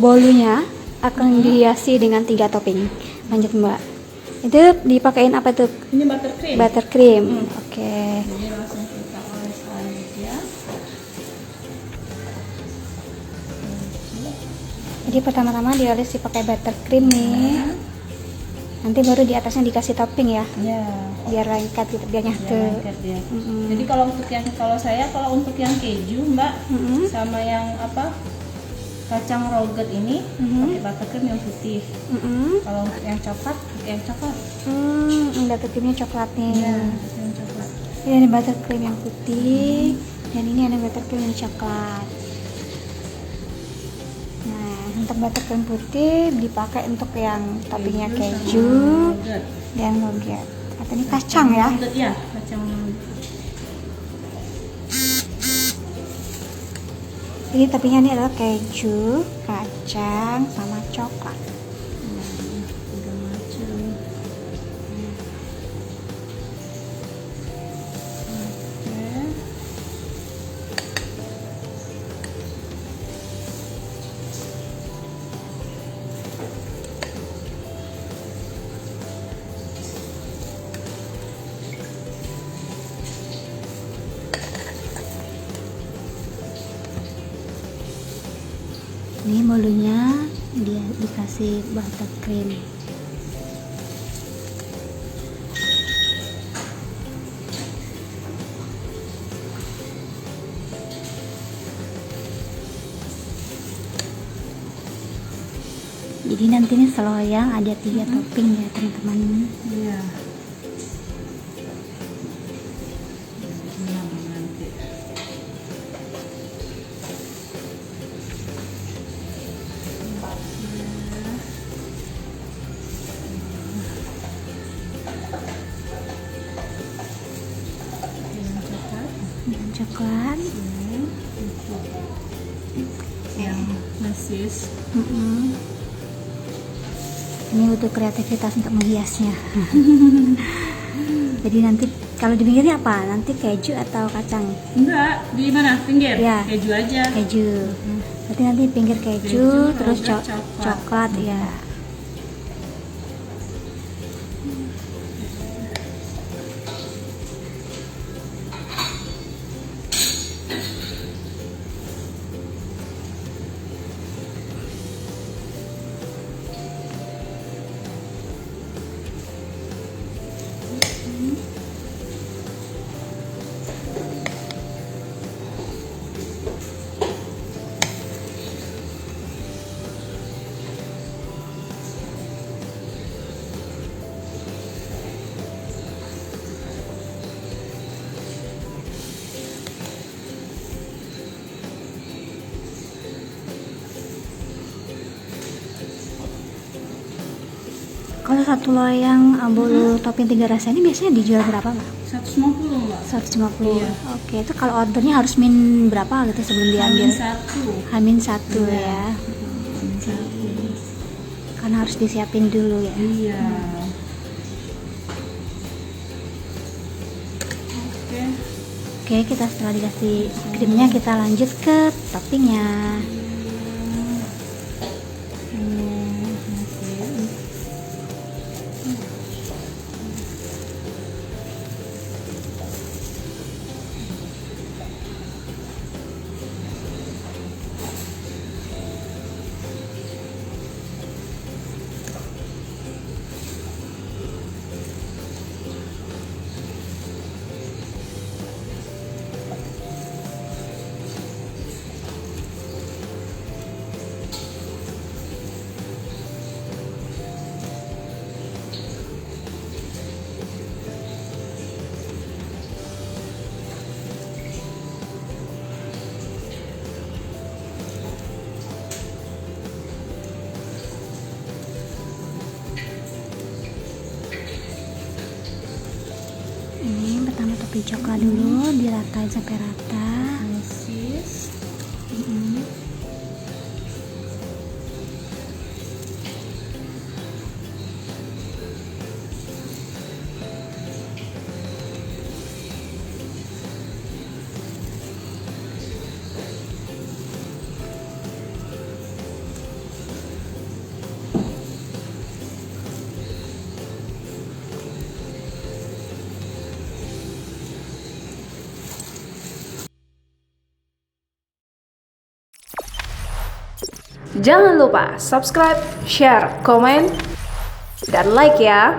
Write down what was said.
bolunya akan dihiasi dengan 3 topping. Lanjut Mbak. Itu dipakein apa tuh? Ini buttercream. Buttercream. Oke. Jadi langsung kita oles aja. Jadi pertama-tama dioles dipakai buttercream nih. Nanti baru di atasnya dikasih topping ya. Ya. Biar lengket gitu, biar nyatu. Lengket ya. Jadi kalau untuk yang keju Mbak, sama yang kacang roget ini pakai buttercream yang putih. Kalau untuk yang coklat pakai yang coklat. Buttercreamnya coklat nih. Ya, yang coklat. Ini ada buttercream yang putih dan ini ada buttercream yang coklat. Nah, untuk buttercream putih dipakai untuk yang toppingnya keju dan nougat. Atau ini kacang ya? Ya, kacang. Jadi toppingnya ini adalah keju, kacang, sama coklat. Tiga macam. Oke. Ini bolunya dia dikasih buttercream. Jadi nanti nih seloyang ada 3 topping ya teman-teman. Iya. Dan coklat. Yang mesis. Ini butuh kreativitas untuk menghiasnya. Jadi nanti kalau di pinggirnya apa? Nanti keju atau kacang? Enggak, di mana? Pinggir? Ya. Keju aja. Keju. Berarti nanti pinggir keju, terus coklat ya. Kalau satu loyang bolu topping 3 rasa ini biasanya dijual berapa Mbak? 150 Mbak. 150. Iya. Oke, itu kalau ordernya harus berapa gitu sebelum diambil? Hamin 1 ya. Karena harus disiapin dulu ya. Iya. Oke, kita setelah dikasih krimnya kita lanjut ke toppingnya. Ini pertama topping coklat dulu, diratain sampai rata. Mesis. Jangan lupa subscribe, share, komen, dan like ya.